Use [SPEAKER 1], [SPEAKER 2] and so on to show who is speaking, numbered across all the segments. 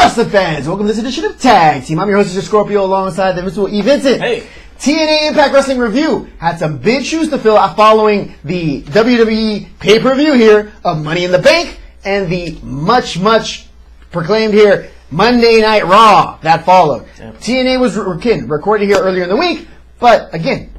[SPEAKER 1] wrestling fans? Welcome to this edition of Tag Team. I'm your host, Cesar Scorpio, alongside the Invincible Vincent.
[SPEAKER 2] Hey.
[SPEAKER 1] TNA Impact Wrestling Review had some big shoes to fill following the WWE pay-per-view here of Money in the Bank and the much proclaimed here Monday Night Raw that followed. Yep. TNA was recorded here earlier in the week, but again,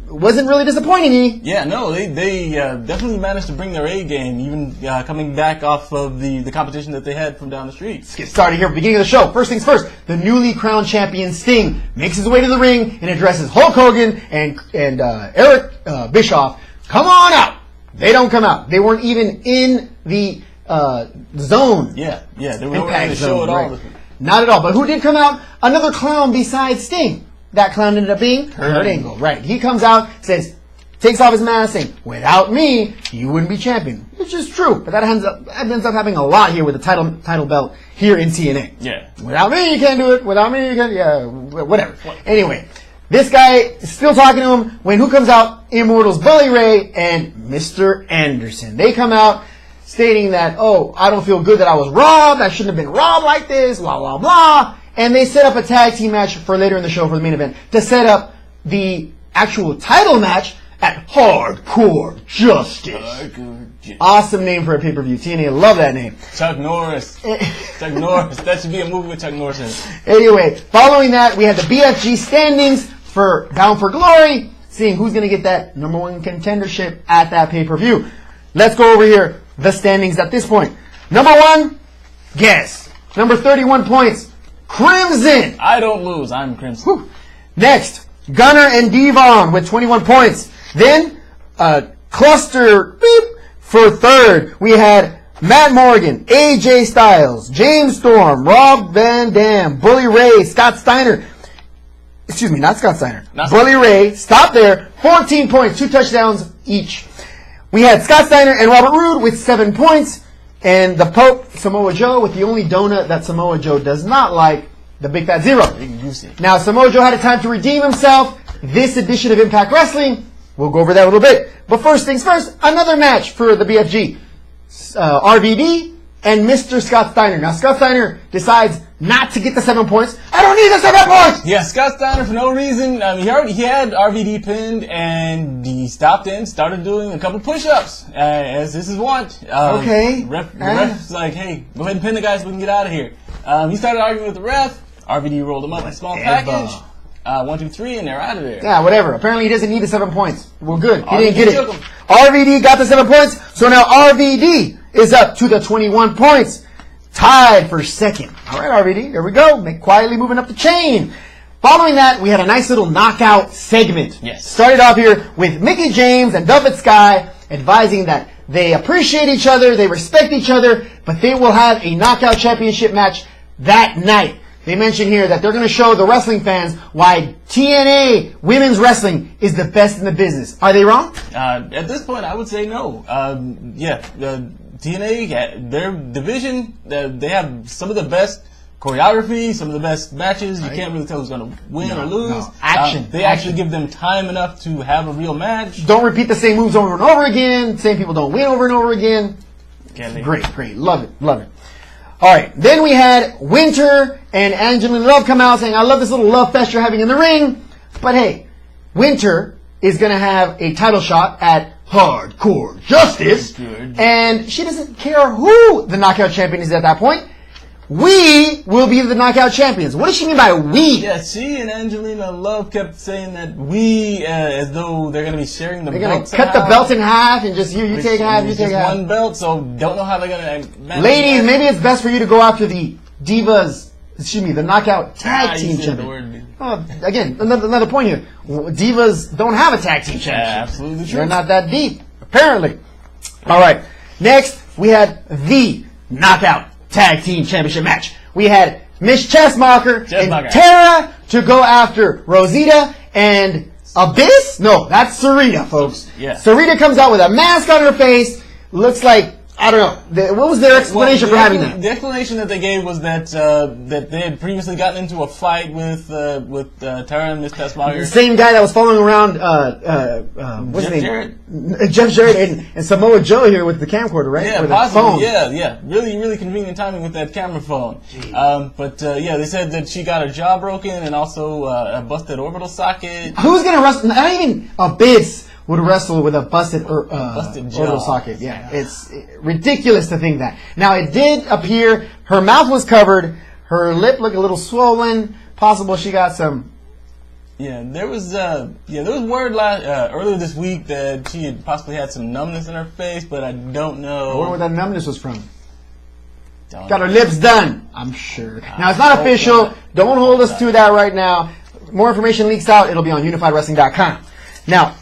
[SPEAKER 1] wasn't really disappointing.
[SPEAKER 2] Yeah, no, they definitely managed to bring their A game, even coming back off of the competition that they had from down the street.
[SPEAKER 1] Let's get started here at the beginning of the show. First things first, the newly crowned champion Sting makes his way to the ring and addresses Hulk Hogan and Eric Bischoff. Come on out! They don't come out. They weren't even in the zone.
[SPEAKER 2] Yeah, they were not in the show at all. Right.
[SPEAKER 1] Not at all. But who did come out? Another clown besides Sting. That clown ended up being Kurt Angle. Right. He comes out, says, takes off his mask, saying, without me, you wouldn't be champion. Which is true. But that ends up happening a lot here with the title belt here in TNA.
[SPEAKER 2] Yeah.
[SPEAKER 1] Without me, you can't do it. Without me, you can't. Yeah, whatever. Anyway, this guy is still talking to him when who comes out? Immortals Bully Ray and Mr. Anderson. They come out stating that, oh, I don't feel good that I was robbed. I shouldn't have been robbed like this, blah, blah, blah. And they set up a tag team match for later in the show for the main event to set up the actual title match at Hardcore Justice. Awesome name for a pay-per-view. TNA, love that name.
[SPEAKER 2] Chuck Norris. Chuck Norris. That should be a movie with Chuck Norris in it.
[SPEAKER 1] Anyway, following that, we had the BFG standings for Bound for Glory, seeing who's going to get that number one contendership at that pay-per-view. Let's go over here. The standings at this point. Number one, guess. Number 31 points. Crimson.
[SPEAKER 2] I don't lose. I'm Crimson.
[SPEAKER 1] Whew. Next, Gunner and Devon with 21 points. Then, cluster for third. We had Matt Morgan, AJ Styles, James Storm, Rob Van Dam, Bully Ray, Scott Steiner. Excuse me, not Scott Steiner. Bully Ray, stop there. 14 points, 2 touchdowns each. We had Scott Steiner and Robert Roode with 7 points. And the Pope, Samoa Joe, with the only donut that Samoa Joe does not like, the Big Fat Zero. Now, Samoa Joe had a time to redeem himself. This edition of Impact Wrestling, we'll go over that a little bit. But first things first, another match for the BFG. RVD and Mr. Scott Steiner. Now, Scott Steiner decides not to get the 7 points. I don't need the 7 points!
[SPEAKER 2] Yeah, Scott Steiner, for no reason, he had RVD pinned, and he stopped in, started doing a couple push-ups, as this is want.
[SPEAKER 1] Okay.
[SPEAKER 2] Ref's like, hey, go ahead and pin the guy so we can get out of here. He started arguing with the ref. RVD rolled him up in a small package. 1, 2, 3, and they're out of there.
[SPEAKER 1] Yeah, whatever. Apparently, he doesn't need the 7 points. Well, good. He didn't get it. RVD got the 7 points, so now RVD is up to the 21 points. Tied for second. All right, RVD, there we go. Quietly moving up the chain. Following that, we had a nice little knockout segment.
[SPEAKER 2] Yes.
[SPEAKER 1] Started off here with Mickie James and Velvet Sky advising that they appreciate each other, they respect each other, but they will have a knockout championship match that night. They mention here that they're going to show the wrestling fans why TNA women's wrestling is the best in the business. Are they wrong?
[SPEAKER 2] At this point, I would say no. TNA, their division, they have some of the best choreography, some of the best matches. You can't really tell who's going to win or lose.
[SPEAKER 1] No. Action.
[SPEAKER 2] They actually give them time enough to have a real match.
[SPEAKER 1] Don't repeat the same moves over and over again. Same people don't win over and over again. Great. Love it. All right. Then we had Winter and Angelina Love come out saying, I love this little love fest you're having in the ring. But hey, Winter is going to have a title shot at Hardcore Justice. And she doesn't care who the knockout champion is at that point. We will be the knockout champions. What does she mean by we?
[SPEAKER 2] Yeah, she and Angelina Love kept saying that we, as though they're going to be sharing the belts.
[SPEAKER 1] They're going to cut the belt in half and just you take half, you take half.
[SPEAKER 2] One belt, so don't know how they're going to manage.
[SPEAKER 1] Ladies, maybe it's best for you to go after the Divas, the knockout tag team champion. Again, another point here. Divas don't have a tag team championship.
[SPEAKER 2] Absolutely true.
[SPEAKER 1] They're not that deep, apparently. All right. Next, we had the knockout tag team championship match. We had Miss Chessmarker and Tara to go after Rosita and Abyss. No, that's Sarita, folks.
[SPEAKER 2] Yeah.
[SPEAKER 1] Sarita comes out with a mask on her face. Looks like I don't know. What was their explanation for having that?
[SPEAKER 2] The explanation that they gave was that that they had previously gotten into a fight with Tara and Miss Tessmacher.
[SPEAKER 1] The same guy that was following around what's his name?
[SPEAKER 2] Jarrett.
[SPEAKER 1] Jeff Jarrett and Samoa Joe here with the camcorder, right?
[SPEAKER 2] Yeah,
[SPEAKER 1] or
[SPEAKER 2] possibly. Yeah. Really convenient timing with that camera phone. They said that she got her jaw broken and also a busted orbital socket.
[SPEAKER 1] Who's gonna wrestle? Not even Abyss would wrestle with a busted orbital socket. Yeah, it's ridiculous to think that. Now, it did appear her mouth was covered, her lip looked a little swollen. Possible she got some.
[SPEAKER 2] Yeah, there was word earlier this week that she had possibly had some numbness in her face, but I don't know.
[SPEAKER 1] I wonder where that numbness was from. Got her lips done, I'm sure. Now, it's not official. Don't hold us to that right now. More information leaks out. It'll be on UnifiedWrestling.com. Now,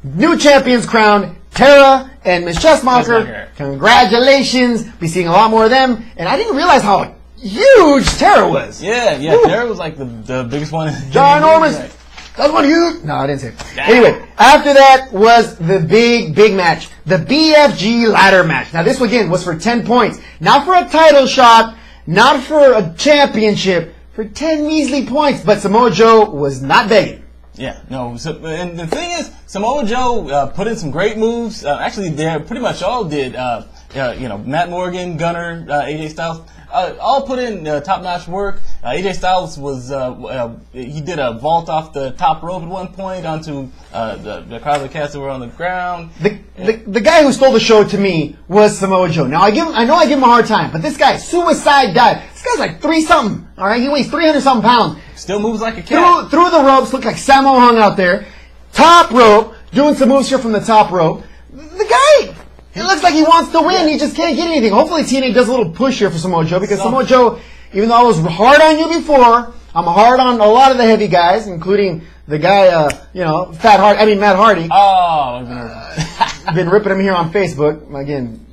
[SPEAKER 1] new champions crowned, Tara and Miss Tessmacher. Congratulations. Be seeing a lot more of them. And I didn't realize how huge Tara was.
[SPEAKER 2] Yeah. Woo. Tara was like the biggest one.
[SPEAKER 1] Ginormous. That one huge. No, I didn't say it. Anyway, after that was the big match. The BFG ladder match. Now, this again was for 10 points. Not for a title shot. Not for a championship. For 10 measly points. But Samoa Joe was not begging.
[SPEAKER 2] Yeah, no. And the thing is, Samoa Joe put in some great moves. Actually, they pretty much all did. Matt Morgan, Gunner, AJ Styles, all put in top-notch work. AJ Styles he did a vault off the top rope at one point onto the crowd of cats that were on the ground.
[SPEAKER 1] The guy who stole the show to me was Samoa Joe. Now, I know I give him a hard time, but this guy, suicide dive. This guy's like 3-something, all right? He weighs 300-something pounds.
[SPEAKER 2] Still moves like a cat.
[SPEAKER 1] Through the ropes, looked like Samoa hung out there. Top rope, doing some moves here from the top rope. The guy, it looks like he wants to win. He just can't get anything. Hopefully TNA does a little push here for Samoa Joe, because Samoa Joe, even though I was hard on you before, I'm hard on a lot of the heavy guys, including the guy, Matt Hardy.
[SPEAKER 2] Oh,
[SPEAKER 1] been ripping him here on Facebook. Again,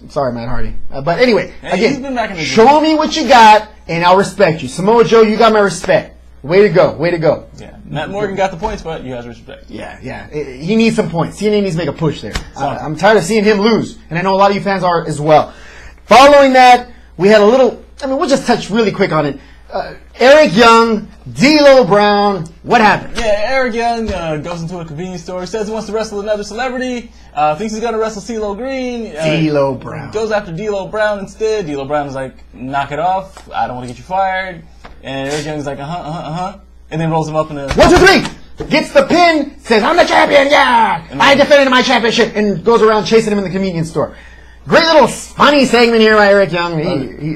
[SPEAKER 1] sorry, Matt Hardy. But anyway,
[SPEAKER 2] he's been back in the
[SPEAKER 1] show me what you got, and I'll respect you. Samoa Joe, you got my respect. Way to go.
[SPEAKER 2] Yeah, Matt Morgan got the points, but you guys respect.
[SPEAKER 1] Yeah. He needs some points. TNA needs to make a push there. I'm tired of seeing him lose, and I know a lot of you fans are as well. Following that, we had we'll just touch really quick on it. Eric Young, D'Lo Brown, what happened?
[SPEAKER 2] Yeah, Eric Young goes into a convenience store, says he wants to wrestle another celebrity, thinks he's going to wrestle CeeLo Green.
[SPEAKER 1] D'Lo Brown.
[SPEAKER 2] Goes after D'Lo Brown instead. D'Lo Brown is like, knock it off, I don't want to get you fired. And Eric Young's like, and then rolls him up in a...
[SPEAKER 1] 1, 2, 3! Gets the pin, says, I'm the champion, yeah! I defended my championship, and goes around chasing him in the convenience store. Great little funny segment here by Eric Young.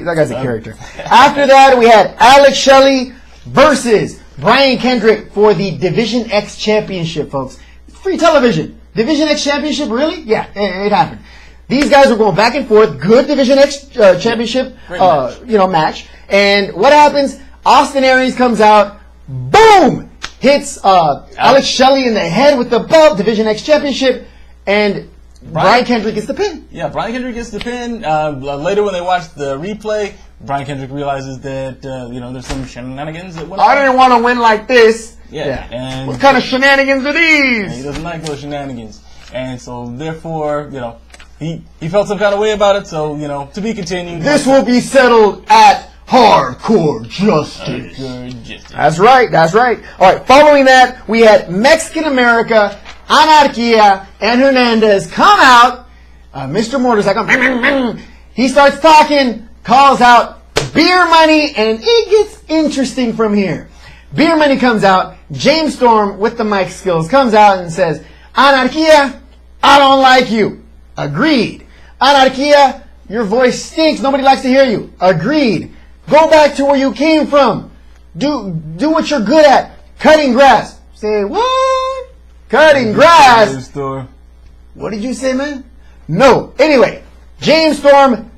[SPEAKER 1] That guy's a character. After that, we had Alex Shelley versus Brian Kendrick for the Division X Championship, folks. Free television. Division X Championship, really? Yeah, it happened. These guys were going back and forth. Good Division X Championship, match. And what happens? Austin Aries comes out. Boom! Hits Alex Shelley in the head with the belt. Division X Championship. And Brian Kendrick gets the pin.
[SPEAKER 2] Yeah, Brian Kendrick gets the pin. Later when they watch the replay, Brian Kendrick realizes that, there's some shenanigans that went on.
[SPEAKER 1] I didn't want to win like this.
[SPEAKER 2] Yeah. And
[SPEAKER 1] what kind of shenanigans are these?
[SPEAKER 2] He doesn't like those shenanigans. And so, therefore, he felt some kind of way about it. So, to be continued.
[SPEAKER 1] This will be settled at Hardcore Justice. That's right. All right, following that, we had Mexican America, Anarquia, and Hernandez come out. Mr. Motorcycle, he starts talking, calls out Beer Money, and it gets interesting from here. Beer Money comes out. James Storm, with the mic skills, comes out and says, Anarquia, I don't like you. Agreed. Anarquia, your voice stinks. Nobody likes to hear you. Agreed. Go back to where you came from. Do what you're good at. Cutting grass. Say, what? Cutting grass? What did you say, man? No. Anyway, James Storm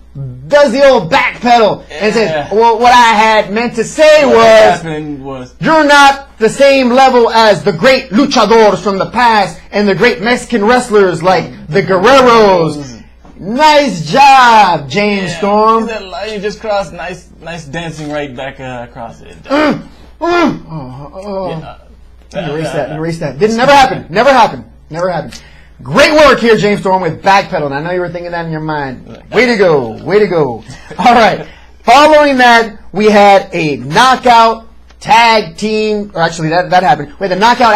[SPEAKER 1] does the old backpedal and says, well, what I had meant to say was, you're not the same level as the great luchadors from the past and the great Mexican wrestlers like the Guerreros. Nice job, James Storm.
[SPEAKER 2] You just crossed nice dancing right back across it.
[SPEAKER 1] Erase that. Never happened. Great work here, James Storm, with backpedaling. I know you were thinking that in your mind. Way to go. Way to go. All right. Following that, we had a knockout tag team, or actually that happened. We had the knockout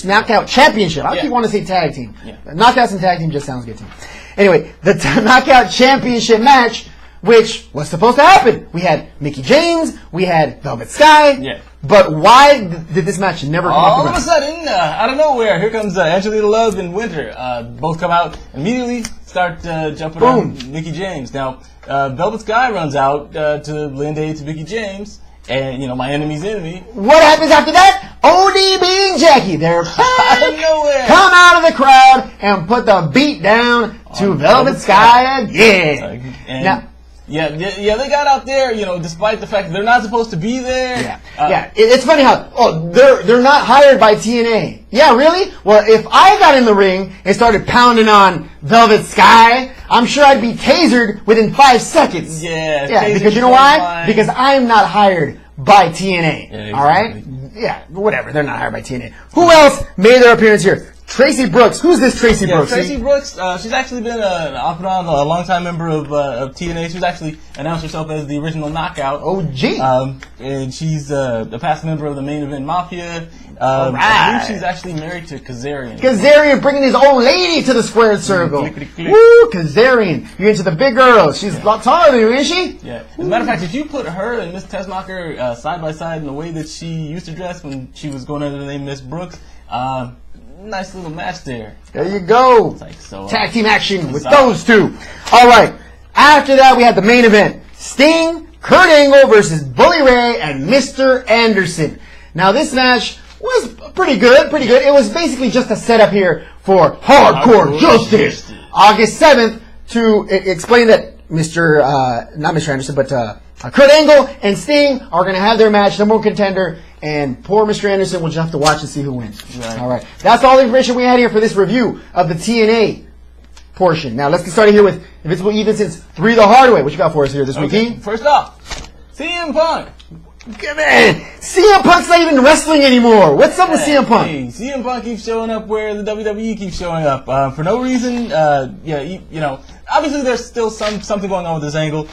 [SPEAKER 1] knockout championship. I keep wanting to say tag team. Yeah. Knockouts and tag team just sounds good to me. Anyway, the knockout championship match, which was supposed to happen. We had Mickie James, we had Velvet Sky, but why did this match never come up?
[SPEAKER 2] All of a sudden, out of nowhere, here comes Angelina Love and Winter. Both come out immediately, start jumping on Mickie James. Now, Velvet Sky runs out to lend aid to Mickie James, and, my enemy's enemy.
[SPEAKER 1] What happens after that? ODB and Jackie, they're
[SPEAKER 2] out of nowhere.
[SPEAKER 1] Come out of the crowd and put the beat down to Velvet Sky again. Now,
[SPEAKER 2] Yeah, they got out there, despite the fact that they're not supposed to be there.
[SPEAKER 1] It's funny how, they're not hired by TNA. Yeah, really? Well, if I got in the ring and started pounding on Velvet Sky, I'm sure I'd be tasered within 5 seconds.
[SPEAKER 2] Yeah,
[SPEAKER 1] because you know why? Because I'm not hired by TNA.
[SPEAKER 2] Yeah, exactly.
[SPEAKER 1] All right? Yeah, whatever. They're not hired by TNA. Who else made their appearance here? Tracy Brooks. Who's this Tracy Brooks?
[SPEAKER 2] Tracy Brooks, she's actually been off and on, a long-time member of TNA. She's actually announced herself as the original Knockout.
[SPEAKER 1] Oh, gee.
[SPEAKER 2] And she's a past member of the Main Event Mafia.
[SPEAKER 1] All right.
[SPEAKER 2] I believe she's actually married to Kazarian.
[SPEAKER 1] Kazarian bringing his old lady to the squared circle.
[SPEAKER 2] Clickety-click.
[SPEAKER 1] Woo, Kazarian. You're into the big girls. She's a lot taller than you, isn't she?
[SPEAKER 2] Yeah. As a matter of fact, if you put her and Miss Tessmacher side by side in the way that she used to dress when she was going under the name Miss Brooks, nice little match there.
[SPEAKER 1] There you go.
[SPEAKER 2] So,
[SPEAKER 1] tag team action with those two. All right. After that, we had the main event. Sting, Kurt Angle versus Bully Ray and Mr. Anderson. Now, this match was pretty good. It was basically just a setup here for Hardcore Justice. August 7th to explain that not Mr. Anderson, but Kurt Angle and Sting are going to have their match, number one contender, and poor Mr. Anderson will just have to watch and see who wins.
[SPEAKER 2] Right.
[SPEAKER 1] All right. That's all the information we had here for this review of the TNA portion. Now, let's get started here with Invincible Evinson's 3 the Hard Way. What you got for us here this week, Ian?
[SPEAKER 2] First off, CM Punk.
[SPEAKER 1] Man, CM Punk's not even wrestling anymore. What's up with CM Punk?
[SPEAKER 2] Hey, CM Punk keeps showing up where the WWE keeps showing up for no reason. Obviously there's still something going on with this angle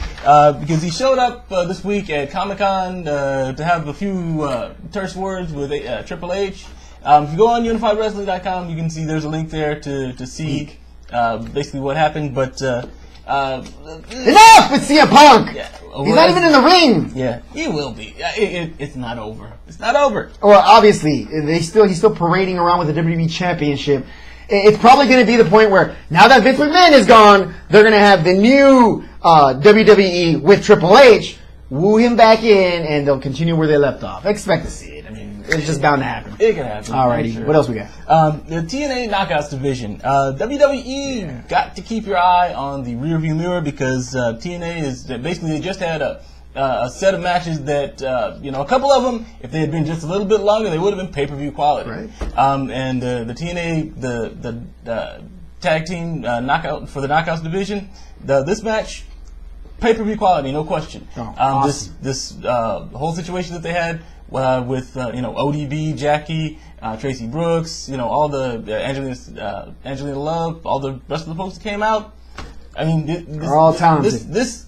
[SPEAKER 2] because he showed up this week at Comic-Con to have a few terse words with Triple H. If you go on UnifiedWrestling.com, you can see there's a link there to see basically what happened. But enough
[SPEAKER 1] with CM Punk.
[SPEAKER 2] Yeah,
[SPEAKER 1] he's not even in the ring.
[SPEAKER 2] Yeah, he will be. It's not over. It's not over.
[SPEAKER 1] Well, obviously, he's still parading around with the WWE Championship. It's probably going to be the point where now that Vince McMahon is gone, they're going to have the new WWE with Triple H woo him back in, and they'll continue where they left off. Expect to see it. I mean, it's just bound to happen.
[SPEAKER 2] It can happen.
[SPEAKER 1] Alrighty,
[SPEAKER 2] sure.
[SPEAKER 1] What else we got?
[SPEAKER 2] The TNA Knockouts division. WWE got to keep your eye on the rearview mirror because TNA is basically they just had a set of matches that a couple of them, if they had been just a little bit longer, they would have been pay-per-view quality.
[SPEAKER 1] Right.
[SPEAKER 2] And the TNA the tag team knockout for the Knockouts division, this match. Pay-per-view quality, no question.
[SPEAKER 1] Awesome.
[SPEAKER 2] This whole situation that they had with ODB, Jackie, Tracy Brooks, all the Angelina Love, all the rest of the folks that came out. I mean,
[SPEAKER 1] they're all talented.
[SPEAKER 2] This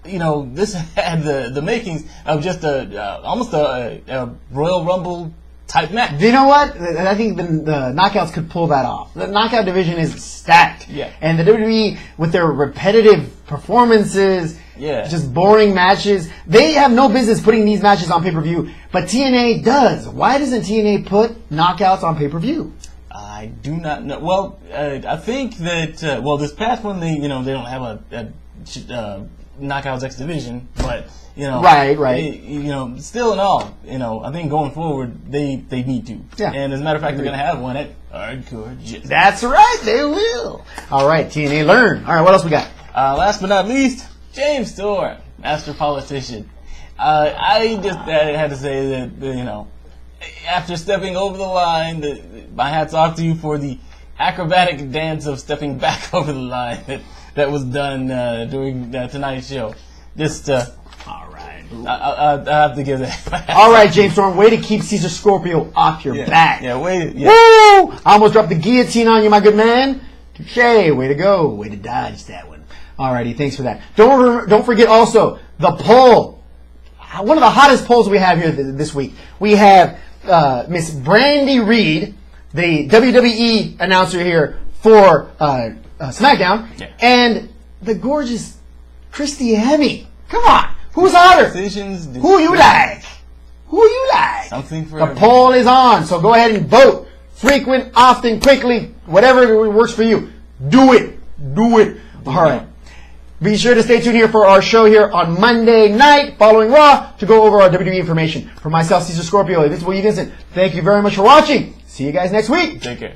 [SPEAKER 2] had the makings of just almost a Royal Rumble type match.
[SPEAKER 1] Do you know what? I think the Knockouts could pull that off. The Knockout division is stacked.
[SPEAKER 2] Yeah.
[SPEAKER 1] And the WWE, with their repetitive performances, just boring matches, they have no business putting these matches on pay-per-view. But TNA does. Why doesn't TNA put Knockouts on pay-per-view?
[SPEAKER 2] I do not know. Well, I think that this past one they don't have a Knockouts X division, but
[SPEAKER 1] right.
[SPEAKER 2] Still in all, I think going forward they need to.
[SPEAKER 1] Yeah.
[SPEAKER 2] And as a matter of fact, they're going to have one at Hardcore Justice.
[SPEAKER 1] That's right, they will. All right, TNA learn. All right, what else we got?
[SPEAKER 2] Last but not least, James Storm, master politician. I just had to say that after stepping over the line, my hats off to you for the acrobatic dance of stepping back over the line that was done during tonight's show. Just
[SPEAKER 1] all right.
[SPEAKER 2] I have to give that.
[SPEAKER 1] All right, James Storm, way to keep Cesar Scorpio off your back.
[SPEAKER 2] Yeah, way. Yeah.
[SPEAKER 1] Woo! I almost dropped the guillotine on you, my good man. Touche, way to go. Way to dodge that one. Alrighty, thanks for that. Don't forget also the poll. One of the hottest polls we have here this week. We have Miss Brandy Reed, the WWE announcer here for SmackDown, and the gorgeous Christy Hemme. Come on, who's hotter? Who you like? Who you like?
[SPEAKER 2] Something for
[SPEAKER 1] the poll is on, so go ahead and vote. Frequent, often, quickly, whatever works for you. Do it. Do it. All right. Be sure to stay tuned here for our show here on Monday night following Raw to go over our WWE information. For myself, Cesar Scorpio, Invincible Vincent, thank you very much for watching. See you guys next week.
[SPEAKER 2] Take care.